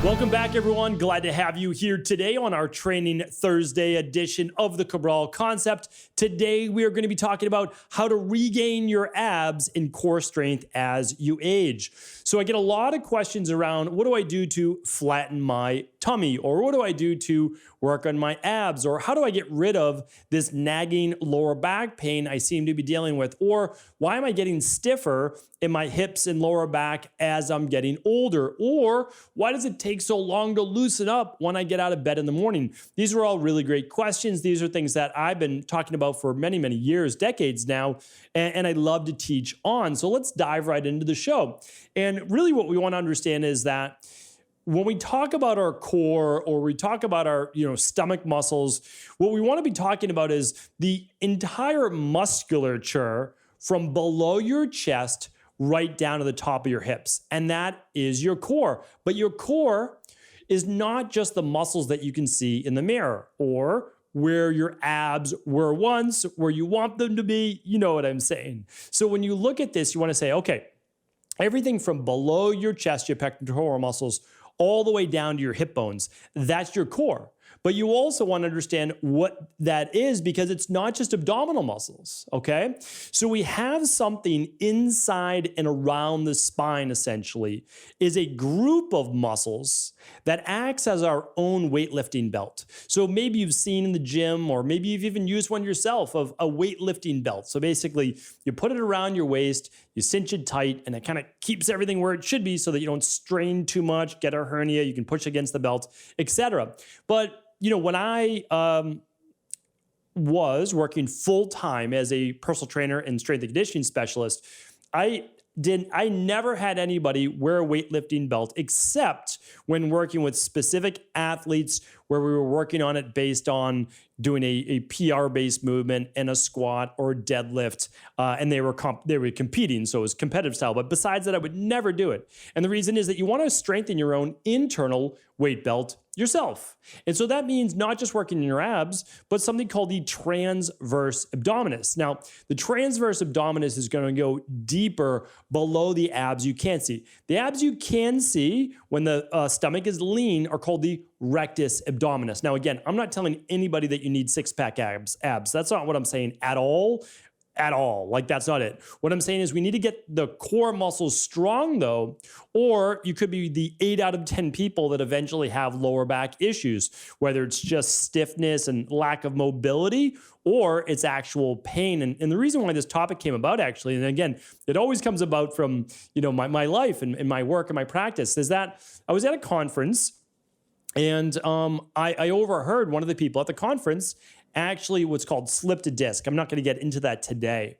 Welcome back, everyone. Glad to have you here today on our Training Thursday edition of the Cabral Concept. Today, we are going to be talking about how to regain your abs and core strength as you age. So I get a lot of questions around, what do I do to flatten my tummy? Or what do I do to work on my abs? Or how do I get rid of this nagging lower back pain I seem to be dealing with? Or why am I getting stiffer in my hips and lower back as I'm getting older? Or why does it take so long to loosen up when I get out of bed in the morning? These are all really great questions. These are things that I've been talking about for many, many years, decades now, and I love to teach on. So let's dive right into the show. And really what we want to understand is that when we talk about our core or we talk about our stomach muscles, what we want to be talking about is the entire musculature from below your chest right down to the top of your hips. And that is your core. But your core is not just the muscles that you can see in the mirror or where your abs were once, where you want them to be. You know what I'm saying. So when you look at this, you want to say, okay, everything from below your chest, your pectoral muscles, all the way down to your hip bones, that's your core. But you also want to understand what that is because it's not just abdominal muscles, okay? So we have something inside and around the spine, essentially, is a group of muscles that acts as our own weightlifting belt. So maybe you've seen in the gym, or maybe you've even used one yourself, of a weightlifting belt. So basically, you put it around your waist, you cinch it tight, and it kind of keeps everything where it should be so that you don't strain too much, get a hernia, you can push against the belt, etc. But when I was working full-time as a personal trainer and strength and conditioning specialist, I never had anybody wear a weightlifting belt except when working with specific athletes where we were working on it based on doing a PR-based movement and a squat or a deadlift, and they were competing, so it was competitive style. But besides that, I would never do it. And the reason is that you want to strengthen your own internal weight belt yourself. And so that means not just working in your abs, but something called the transverse abdominis. Now, the transverse abdominis is going to go deeper below the abs you can't see. The abs you can see when the stomach is lean are called the rectus abdominis. Now, again, I'm not telling anybody that you need six-pack abs. That's not what I'm saying at all. Like, that's not it. What I'm saying is we need to get the core muscles strong, though, or you could be the 8 out of 10 people that eventually have lower back issues, whether it's just stiffness and lack of mobility or it's actual pain. And the reason why this topic came about, actually, and again, it always comes about from my life and my work and my practice, is that I was at a conference and I overheard one of the people at the conference actually what's called slipped a disc. I'm not going to get into that today.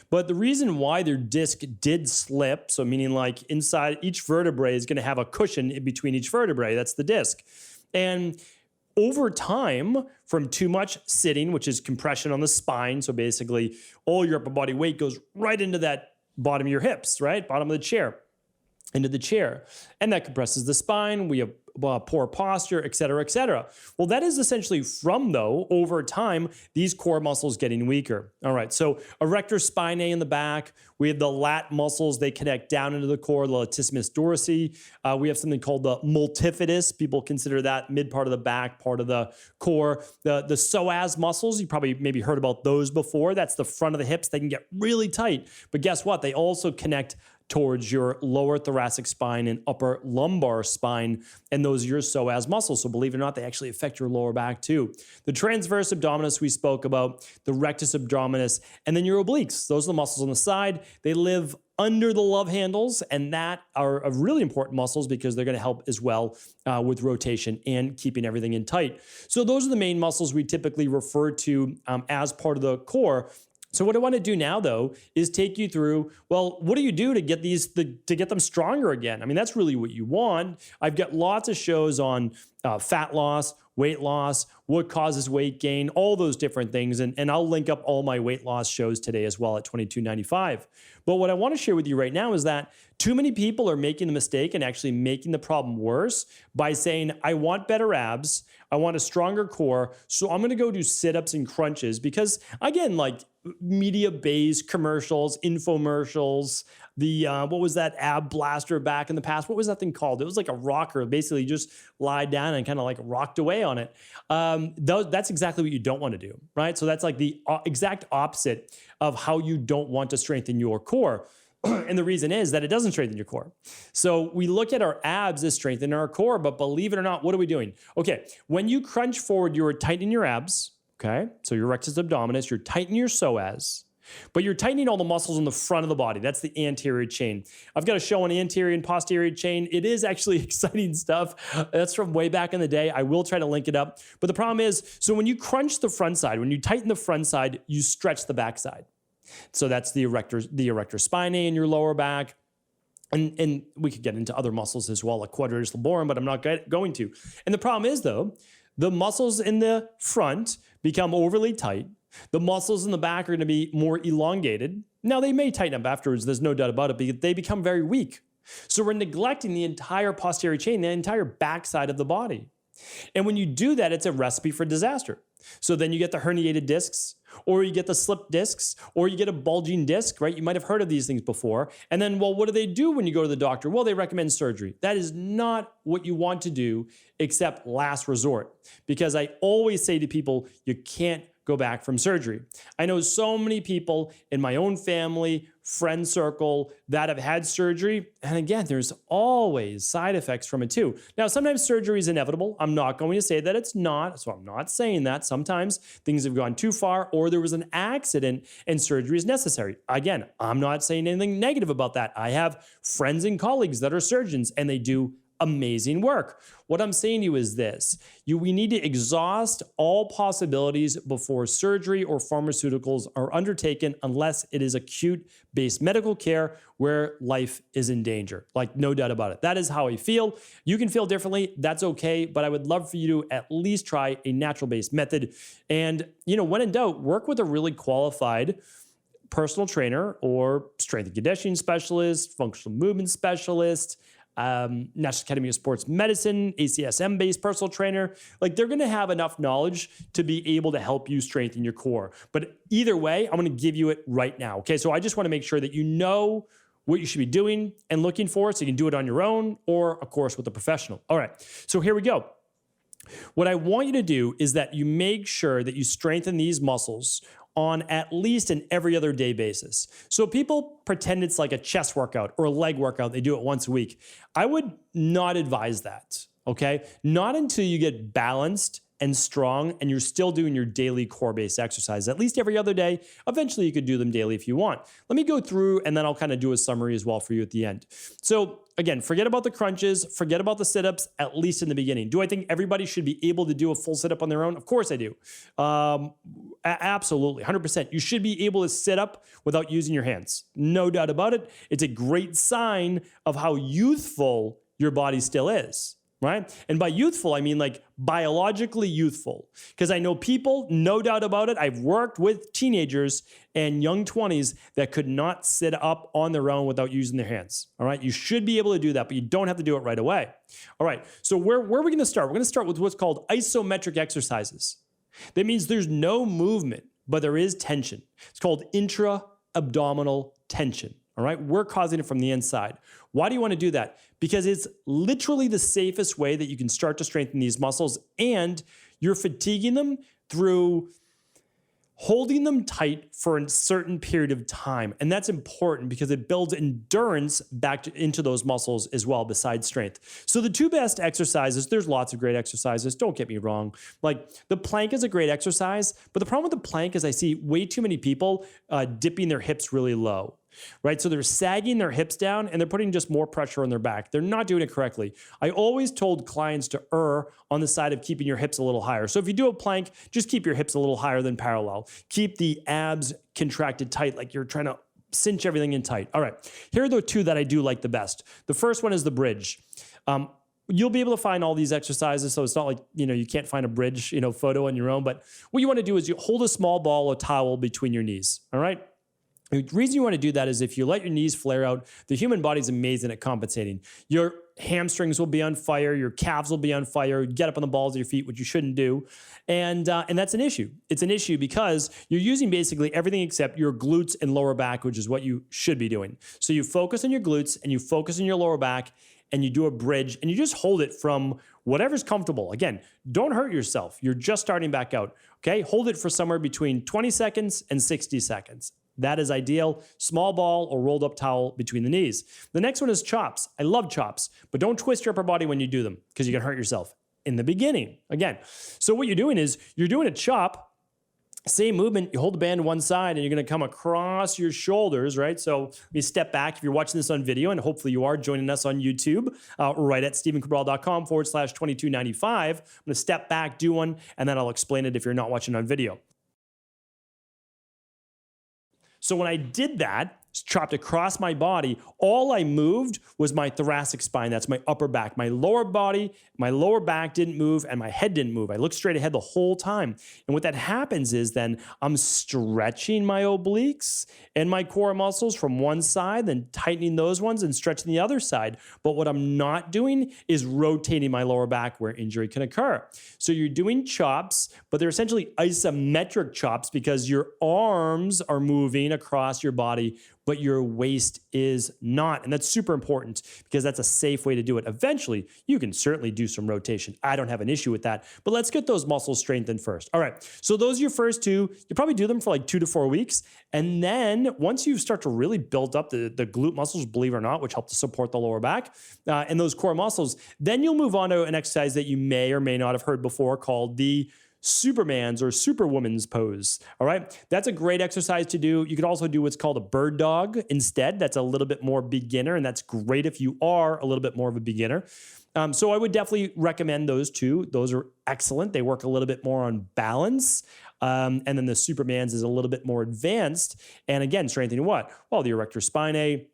But the reason why their disc did slip, so meaning like inside each vertebrae is going to have a cushion in between each vertebrae, that's the disc. And over time, from too much sitting, which is compression on the spine, so basically all your upper body weight goes right into that bottom of your hips, right? Bottom of the chair, into the chair. And that compresses the spine. We have poor posture, et cetera, et cetera. Well, that is essentially from, though, over time, these core muscles getting weaker. All right, so erector spinae in the back. We have the lat muscles. They connect down into the core, the latissimus dorsi. We have something called the multifidus. People consider that mid part of the back, part of the core. The psoas muscles, you probably maybe heard about those before. That's the front of the hips. They can get really tight. But guess what? They also connect towards your lower thoracic spine and upper lumbar spine, and those are your psoas muscles. So believe it or not, they actually affect your lower back too. The transverse abdominis we spoke about, the rectus abdominis, and then your obliques. Those are the muscles on the side. They live under the love handles, and that are really important muscles because they're going to help as well with rotation and keeping everything in tight. So those are the main muscles we typically refer to as part of the core. So what I want to do now, though, is take you through, well, what do you do to get to get them stronger again? I mean, that's really what you want. I've got lots of shows on fat loss, weight loss, what causes weight gain, all those different things. And I'll link up all my weight loss shows today as well at $22.95. But what I want to share with you right now is that too many people are making the mistake and actually making the problem worse by saying, I want better abs, I want a stronger core, so I'm going to go do sit-ups and crunches because, again, like, media-based commercials, infomercials, the what was that ab blaster back in the past? What was that thing called? It was like a rocker. Basically, you just lied down and kind of like rocked away on it. That's exactly what you don't want to do, right? So that's like the exact opposite of how you don't want to strengthen your core. And the reason is that it doesn't strengthen your core. So we look at our abs as strengthening our core, but believe it or not, what are we doing? Okay, when you crunch forward, you're tightening your abs, okay? So your rectus abdominis, you're tightening your psoas, but you're tightening all the muscles in the front of the body. That's the anterior chain. I've got a show on the anterior and posterior chain. It is actually exciting stuff. That's from way back in the day. I will try to link it up. But the problem is, so when you crunch the front side, when you tighten the front side, you stretch the back side. So that's the erector spinae in your lower back. And we could get into other muscles as well, like quadratus lumborum, but I'm not going to. And the problem is, though, the muscles in the front become overly tight. The muscles in the back are going to be more elongated. Now, they may tighten up afterwards. There's no doubt about it, but they become very weak. So we're neglecting the entire posterior chain, the entire backside of the body. And when you do that, it's a recipe for disaster. So then you get the herniated discs, or you get the slipped discs, or you get a bulging disc, right? You might have heard of these things before. And then, well, what do they do when you go to the doctor? Well, they recommend surgery. That is not what you want to do, except last resort. Because I always say to people, you can't go back from surgery. I know so many people in my own family, friend circle that have had surgery. And again, there's always side effects from it too. Now, sometimes surgery is inevitable. I'm not going to say that it's not. So I'm not saying that. Sometimes things have gone too far or there was an accident and surgery is necessary. Again, I'm not saying anything negative about that. I have friends and colleagues that are surgeons and they do amazing work. What I'm saying to you is this. We need to exhaust all possibilities before surgery or pharmaceuticals are undertaken unless it is acute-based medical care where life is in danger. Like, no doubt about it. That is how I feel. You can feel differently. That's okay. But I would love for you to at least try a natural-based method. And, when in doubt, work with a really qualified personal trainer or strength and conditioning specialist, functional movement specialist, National Academy of Sports Medicine, ACSM-based personal trainer. Like, they're going to have enough knowledge to be able to help you strengthen your core. But either way, I'm going to give you it right now. Okay, so I just want to make sure that you know what you should be doing and looking for so you can do it on your own or, of course, with a professional. All right, so here we go. What I want you to do is that you make sure that you strengthen these muscles on at least an every other day basis. So people pretend it's like a chest workout or a leg workout. They do it once a week. I would not advise that, okay? Not until you get balanced and strong and you're still doing your daily core-based exercise, at least every other day. Eventually, you could do them daily if you want. Let me go through and then I'll kind of do a summary as well for you at the end. So again, forget about the crunches, forget about the sit-ups, at least in the beginning. Do I think everybody should be able to do a full sit-up on their own? Of course I do. Absolutely, 100%. You should be able to sit up without using your hands. No doubt about it. It's a great sign of how youthful your body still is. Right? And by youthful, I mean like biologically youthful. Because I know people, no doubt about it, I've worked with teenagers and young 20s that could not sit up on their own without using their hands. All right? You should be able to do that, but you don't have to do it right away. All right, so where are we going to start? We're going to start with what's called isometric exercises. That means there's no movement, but there is tension. It's called intra-abdominal tension. All right, we're causing it from the inside. Why do you want to do that? Because it's literally the safest way that you can start to strengthen these muscles, and you're fatiguing them through holding them tight for a certain period of time. And that's important because it builds endurance back into those muscles as well, besides strength. So the two best exercises, there's lots of great exercises, don't get me wrong. Like the plank is a great exercise, but the problem with the plank is I see way too many people dipping their hips really low. Right? So they're sagging their hips down and they're putting just more pressure on their back. They're not doing it correctly. I always told clients to err on the side of keeping your hips a little higher. So if you do a plank, just keep your hips a little higher than parallel. Keep the abs contracted tight, like you're trying to cinch everything in tight. All right. Here are the two that I do like the best. The first one is the bridge. You'll be able to find all these exercises. So it's not like, you can't find a bridge, photo on your own. But what you want to do is you hold a small ball or towel between your knees. All right. The reason you want to do that is if you let your knees flare out, the human body's amazing at compensating. Your hamstrings will be on fire, your calves will be on fire, you get up on the balls of your feet, which you shouldn't do. And that's an issue. It's an issue because you're using basically everything except your glutes and lower back, which is what you should be doing. So you focus on your glutes and you focus on your lower back and you do a bridge and you just hold it from whatever's comfortable. Again, don't hurt yourself. You're just starting back out. Okay, hold it for somewhere between 20 seconds and 60 seconds. That is ideal. Small ball or rolled up towel between the knees. The next one is chops. I love chops, but don't twist your upper body when you do them because you can hurt yourself in the beginning. Again, so what you're doing is you're doing a chop. Same movement, you hold the band to one side and you're gonna come across your shoulders, right? So let me step back if you're watching this on video, and hopefully you are joining us on YouTube, right at stephencabral.com/2295. I'm gonna step back, do one, and then I'll explain it if you're not watching on video. So when I did that, chopped across my body, all I moved was my thoracic spine. That's my upper back. My lower body, my lower back didn't move and my head didn't move. I looked straight ahead the whole time. And what that happens is then I'm stretching my obliques and my core muscles from one side, then tightening those ones and stretching the other side. But what I'm not doing is rotating my lower back where injury can occur. So you're doing chops, but they're essentially isometric chops because your arms are moving across your body, but your waist is not. And that's super important because that's a safe way to do it. Eventually, you can certainly do some rotation. I don't have an issue with that, but let's get those muscles strengthened first. All right, so those are your first two. You probably do them for like 2 to 4 weeks. And then once you start to really build up the glute muscles, believe it or not, which help to support the lower back and those core muscles, then you'll move on to an exercise that you may or may not have heard before called the Superman's or Superwoman's pose. All right, that's a great exercise to do. You could also do what's called a bird dog instead. That's a little bit more beginner, and that's great if you are a little bit more of a beginner. So I would definitely recommend those two. Those are excellent. They work a little bit more on balance. And then the Superman's is a little bit more advanced. And again, strengthening what? Well, the erector spinae,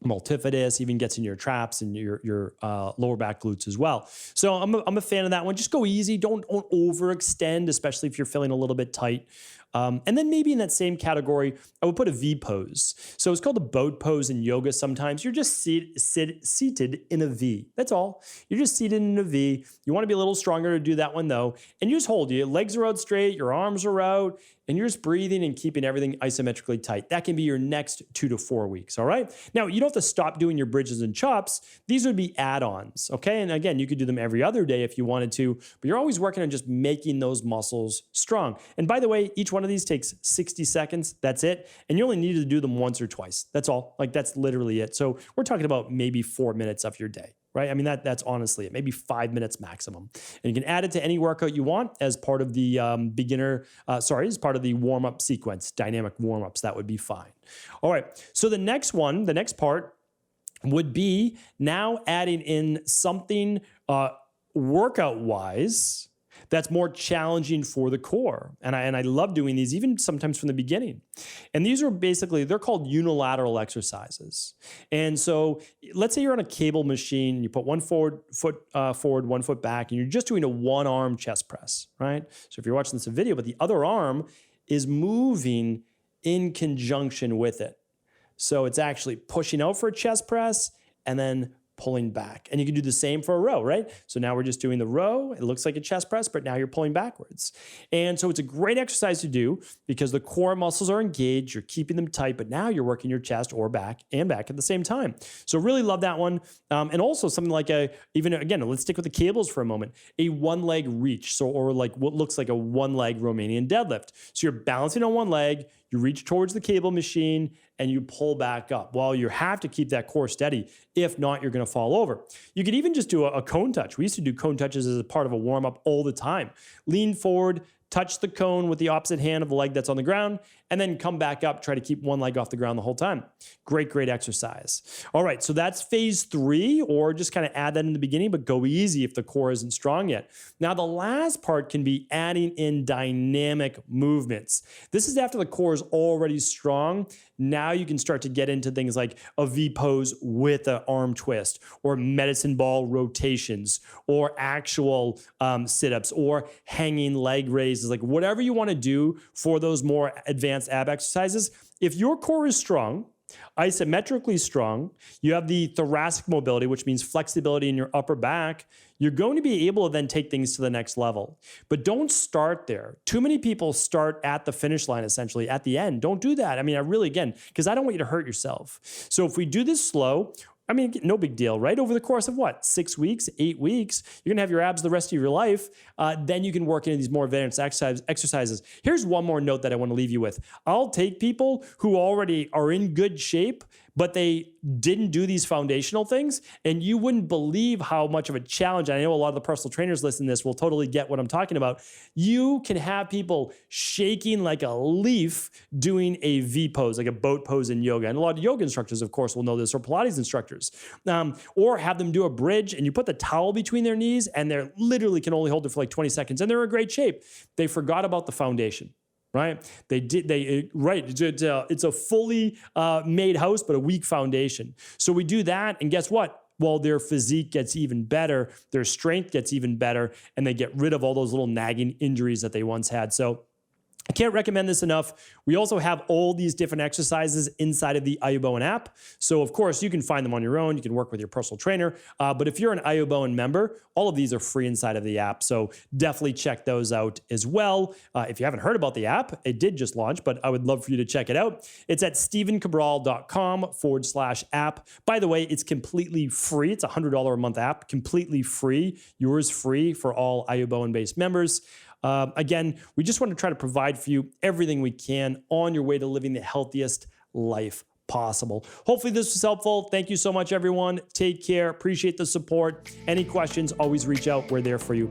multifidus, even gets in your traps and your lower back glutes as well. So I'm a fan of that one. Just go easy. Don't overextend, especially if you're feeling a little bit tight. And then maybe in that same category, I would put a V pose. So it's called a boat pose in yoga sometimes. You're just seated in a V. That's all. You're just seated in a V. You want to be a little stronger to do that one though. And you just hold. Your legs are out straight, your arms are out, and you're just breathing and keeping everything isometrically tight. That can be your next 2 to 4 weeks, all right? Now, you don't have to stop doing your bridges and chops. These would be add-ons, okay? And again, you could do them every other day if you wanted to, but you're always working on just making those muscles strong. And by the way, each one of these takes 60 seconds. That's it. And you only need to do them once or twice. That's all. Like, that's literally it. So we're talking about maybe 4 minutes of your day. Right? I mean, that's honestly it, maybe 5 minutes maximum. And you can add it to any workout you want as part of the as part of the warm-up sequence, dynamic warm-ups, that would be fine. All right, so the next part would be now adding in something workout-wise that's more challenging for the core. And I love doing these even sometimes from the beginning. And these are basically, they're called unilateral exercises. And so let's say you're on a cable machine, you put one foot forward, 1 foot back, and you're just doing a one-arm chest press, right? So if you're watching this video, but the other arm is moving in conjunction with it. So it's actually pushing out for a chest press and then pulling back. And you can do the same for a row, right? So now we're just doing the row. It looks like a chest press, but now you're pulling backwards. And so it's a great exercise to do because the core muscles are engaged. You're keeping them tight, but now you're working your chest or back and back at the same time. So really love that one. And also something like again, let's stick with the cables for a moment, a one leg reach. Or like what looks like a one leg Romanian deadlift. So you're balancing on one leg, you reach towards the cable machine and you pull back up. Well, you have to keep that core steady. If not, you're gonna fall over. You could even just do a cone touch. We used to do cone touches as a part of a warm-up all the time. Lean forward, touch the cone with the opposite hand of the leg that's on the ground, and then come back up, try to keep one leg off the ground the whole time. Great, great exercise. All right, so that's phase 3, or just kind of add that in the beginning, but go easy if the core isn't strong yet. Now, the last part can be adding in dynamic movements. This is after the core is already strong. Now you can start to get into things like a V pose with an arm twist, or medicine ball rotations, or actual sit-ups, or hanging leg raise raises, like whatever you want to do for those more advanced ab exercises. If your core is strong, isometrically strong, you have the thoracic mobility, which means flexibility in your upper back, you're going to be able to then take things to the next level. But don't start there. Too many people start at the finish line, essentially, at the end. Don't do that. I mean, again, because I don't want you to hurt yourself. So if we do this slow, I mean, no big deal, right? Over the course of what, 6 weeks, 8 weeks, you're gonna have your abs the rest of your life. Then you can work into these more advanced exercises. Here's one more note that I wanna leave you with. I'll take people who already are in good shape, but they didn't do these foundational things, and you wouldn't believe how much of a challenge, and I know a lot of the personal trainers listening to this will totally get what I'm talking about. You can have people shaking like a leaf doing a V pose, like a boat pose in yoga. And a lot of yoga instructors, of course, will know this, or Pilates instructors. Or have them do a bridge, and you put the towel between their knees, and they literally can only hold it for like 20 seconds, and they're in great shape. They forgot about the foundation. Right? It's a fully made house, but a weak foundation. So we do that, and guess what? Well, their physique gets even better, their strength gets even better, and they get rid of all those little nagging injuries that they once had. So I can't recommend this enough. We also have all these different exercises inside of the iUbowen app. So of course, you can find them on your own. You can work with your personal trainer. But if you're an iUbowen member, all of these are free inside of the app. So definitely check those out as well. If you haven't heard about the app, it did just launch, but I would love for you to check it out. It's at stevencabral.com/app. By the way, it's completely free. It's a $100 a month app, completely free. Yours free for all iUbowen-based members. Again, we just want to try to provide for you everything we can on your way to living the healthiest life possible. Hopefully this was helpful. Thank you so much, everyone. Take care. Appreciate the support. Any questions, always reach out. We're there for you.